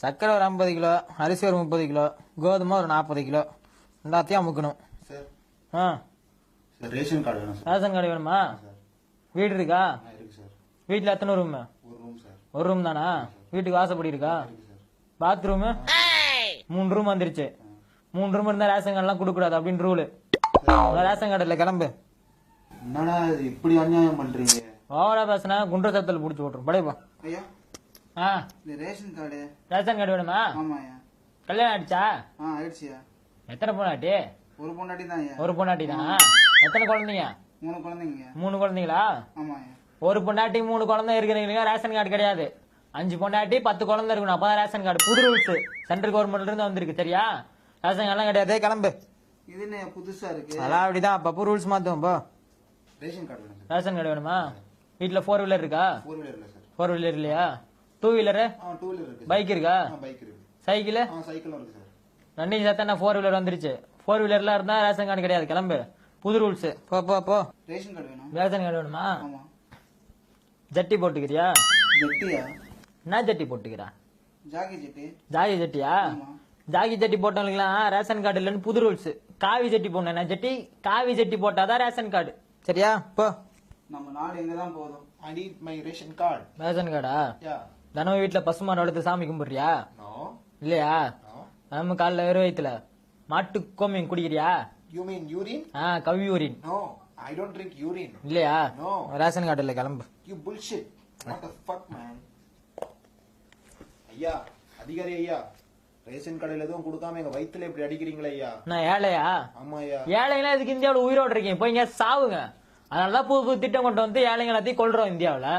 சக்கரை ஒரு 50 கிலோ, அரிசி ஒரு 30 கிலோ, கோதுமை ஒரு 40 கிலோ, எல்லாத்தையும் அமுக்கணும். சார் ஆ சார் ரேஷன் கார்டு வேணும் சார். ரேஷன் கார்டு வேணுமா? வீடு இருக்கா? இருக்கு சார். வீட்டில் எத்தனை ரூம்? ஒரு ரூம் சார். ஒரு ரூம் தானா? வீட்டுக்கு வாசப்படி இருக்கா? பாத்ரூமு 3 ரூம் வந்துருச்சு. 3 ரூம் இருந்தா ரேஷன் கார்டுலாம் கொடுக்க கூடாது அப்படின்னு ரூலு. ரேஷன் கார்டு இல்ல, கிளம்பு. என்னடா இப்படி அநியாயம் பண்றீங்க? ஓவரா பேசினா குன்ற சத்தல் புடிச்சு விட்டுரும். படைப்பா. ஐயா ஆ இந்த ரேஷன் கார்டு. ரேஷன் கார்டு வேணுமா? ஆமாயா. கல்யாணம் ஆயிடுச்சா? ஆயிடுச்சியா. எத்தனை பொண்டாட்டி? ஒரு பொண்டாட்டி தான் ஐயா. ஒரு பொண்டாட்டி தானா? எத்தனை குழந்தைங்க? 3 குழந்தைங்க. 3 குழந்தைங்களா? ஆமாயா. ஒரு பொண்டாட்டி 3 குழந்தை இருக்கிறீங்க, ரேஷன் கார்டு கிடையாது. 5 பொண்டாட்டி 10 குழந்தை இருக்கணும், அப்பதான் ரேஷன் கார்டு. புது ரூல்ஸ் சென்ட்ரல் கவர்மெண்ட்ல இருந்து வந்திருக்கு, சரியா? ரேஷன் கார்டுலாம் கிடையாது, கிளம்பு. இது என்ன புதுசா இருக்கு? அதான் அப்படிதான், அப்பப்போ ரூல்ஸ் மாத்துவோம். போ. ரேஷன் கார்டு வேணும் சார். ரேஷன் கார்டு வேணுமா? வீட்டுல 4 வீலர் இருக்கா? 4 வீலர் இல்ல சார். 4 வீலர் இல்லையா? 2 வீலரு? 2 வீலர் இருக்கு. பைக் இருக்கா? பைக் இருக்கு. சைக்கிள்? சைக்கிளும் இருக்கு சார். ரன்னிங் சேர்த்தா 4 வீலர் வந்துருச்சு. 4 வீலர்ல இருந்தா ரேஷன் கார்டு கிடையாது, கிளம்பு. புது ரூல்ஸ். போ போ போ. ரேஷன் கார்டு வேணும். ரேஷன் கார்டு வேணுமா? ஆமா. ஜட்டி போட்டுக்கிறியா? ஜட்டியா? என்ன ஜட்டி போட்டுக்கிறா? ஜாக்கி ஜட்டி. ஜாகி ஜட்டியா? ஜாகி ஜட்டி போட்டவங்களுக்குலாம் ரேஷன் கார்டு இல்லைன்னு புது ரூல்ஸ். காவி ஜட்டி போடணும், ஜட்டி காவி ஜட்டி போட்டாதான் ரேஷன் கார்டு, சரியா? போ. நம்ம நாடு எங்க தான் போதும். I need my ration card. Ration கார்டா? Yeah. தினமும் வீட்டுல பசுமாடு வளர்த்து சாமி கும்பிடுறியா? No. இல்லையா? No. நம்ம காலைல வெறும் வயித்துல மாட்டு கோமியம் குடிக்கிறியா? You mean urine? Kavi urine. No. I don't drink urine. இல்லையா? No. ரேஷன் கார்டு இல்ல, கிளம்பு. You bullshit. What the fuck, man? ஐயா, அதிகாரி ஐயா, ரேஷன் கடையில எதுவும் கொடுக்காம எங்க வயித்துல இப்படி அடிக்கிறீங்களா ஐயா? நான் ஏழையா? ஆமா ஐயா. ஏழைங்களா இதுக்கு இந்தியாவில் உயிரோடு இருக்கீங்க, போய் இங்க சாவுங்க. அதனாலதான் புது புது திட்டம் கொண்டு வந்து ஏழைங்க எல்லாத்தையும் கொள்றோம் இந்தியாவில.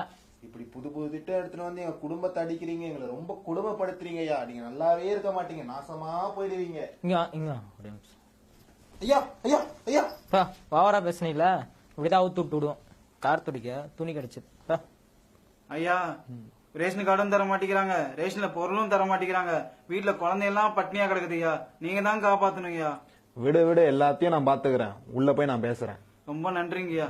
இப்படி புது புது திட்டம் எடுத்துட்டு வந்து எங்க குடும்பத்தை அடிக்கிறீங்க, எங்களை ரொம்ப கொடுமைப்படுத்துறீங்க ஐயா. நீங்க நல்லாவே இருக்க மாட்டீங்க, நாசமா போயிடுவீங்க. இங்க இங்க ஐயா ஐயா ஐயா, பாவரா பேசுனீங்களா? இப்படிதான் அவுத்து விட்டு விடுவோம். கார் துடிக்க துணி கிடைச்சது. ஐயா, ரேஷன் கார்டும் தர மாட்டேங்கிறாங்க, ரேஷன்ல பொருளும் தர மாட்டேங்கிறாங்க, வீட்டுல குழந்தையெல்லாம் பட்னியா கிடக்குது ஐயா. நீங்க தான் காப்பாத்தணும் ஐயா. விடு விடு, எல்லாத்தையும் நான் பாத்துக்கிறேன். உள்ள போய் நான் பேசுறேன். ரொம்ப நன்றிங்க ஐயா.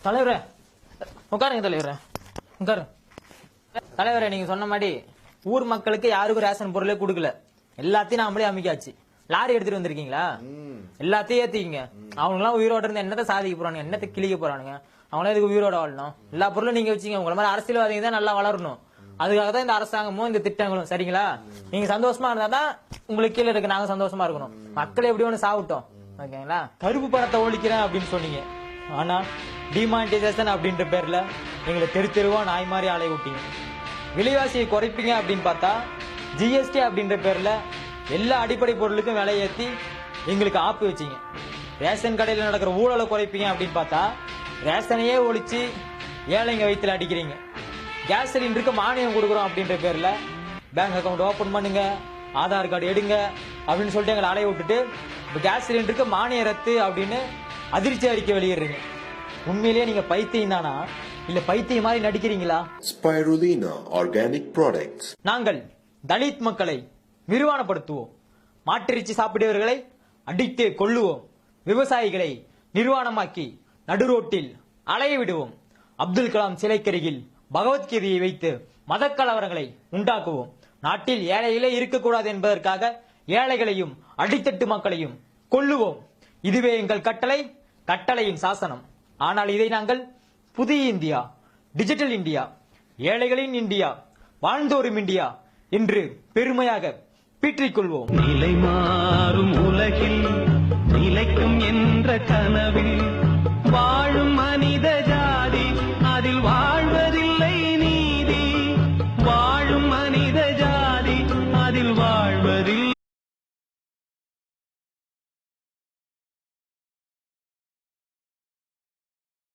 தலைவரே உட்காருங்க. தலைவரே உட்காரு. தலைவரே, நீங்க சொன்ன மாதிரி ஊர் மக்களுக்கு யாருக்கும் ரேஷன் பொருளே கொடுக்கல, எல்லாத்தையும் நாமளே அமைக்காச்சு. லாரி எடுத்துட்டு வந்திருக்கீங்களா? எல்லாத்தையும் ஏத்திக்கிங்க. அவங்க எல்லாம் உயிரோட இருந்து என்னத்தை சாதிக்க போறானுங்க, என்னத்தை கிழிக்க போறானுங்க? அவங்களாம் இதுக்கு உயிரோட வாழணும். எல்லா பொருளும் நீங்க வச்சுங்க. உங்களை மாதிரி அரசியல்வாதிங்க தான் நல்லா வளரணும். அதுக்காக தான் இந்த அரசாங்கமும் இந்த திட்டங்களும், சரிங்களா? நீங்க சந்தோஷமா இருந்தாதான் உங்களுக்கு கீழே இருக்கு நாங்க சந்தோஷமா இருக்கணும். மக்கள் எப்படி ஒண்ணு சாப்பிட்டோம், ஓகேங்களா? கருப்பு பணத்தை ஒழிக்கிறேன் அப்படின்னு சொன்னீங்க, ஆனா டிமானிட்டைசேஷன் அப்படின்ற பேர்ல எங்களை தெரு தெருவா நாய் மாதிரி ஆலை விட்டீங்க. விலைவாசியை குறைப்பீங்க அப்படின்னு பார்த்தா ஜிஎஸ்டி அப்படின்ற பேர்ல எல்லா அடிப்படை பொருளுக்கும் விலை ஏற்றி எங்களுக்கு ஆப்பு வச்சீங்க. ரேஷன் கடையில் நடக்கிற ஊழலை குறைப்பீங்க அப்படின்னு பார்த்தா ரேஷனையே ஒழிச்சு ஏழைங்க வயிற்றுல அடிக்கிறீங்க. கேஸ் சிலிண்டருக்கு மானியம் கொடுக்குறோம் அப்படின்ற பேர்ல பேங்க் அக்கௌண்ட் ஓபன் பண்ணுங்க, ஆதார் கார்டு எடுங்க அப்படின்னு சொல்லிட்டு எங்களை அலைய விட்டுட்டு இப்ப கேஸ் சிலிண்டருக்கு மானிய ரத்து அப்படின்னு அதிர்ச்சி அறிக்கை வெளியிடுறீங்க. உண்மையிலேயே நீங்க பைத்தியம் தானா இல்ல பைத்தியம் மாதிரி நடிக்கிறீங்களா? Spirulina Organic Products. நாங்கள் தலித் மக்களை நிர்வாணப்படுத்துவோம், மாட்டிறைச்சி சாப்பிடுவர்களை அடித்து கொள்ளுவோம், விவசாயிகளை நிர்வாணமாக்கி நடுரோட்டில் அலைய விடுவோம், அப்துல் கலாம் சிலைக்கருகில் பகவத்கீதையை வைத்து மத கலவரங்களை உண்டாக்குவோம், நாட்டில் ஏழைகளே இருக்கக்கூடாது என்பதற்காக ஏழைகளையும் அடித்தட்டு மக்களையும் கொல்லுவோம். இதுவே எங்கள் கட்டளை, கட்டளையின் சாசனம். ஆனால் இதை நாங்கள் புதிய இந்தியா, டிஜிட்டல் இந்தியா, ஏழைகளின் இந்தியா, வாழ்ந்தோரும் இந்தியா என்று பெருமையாக பீற்றிக்கொள்வோம். நிலை மாறும் உலகில் நிலைக்கும் என்ற கனவில் வாழும் மனித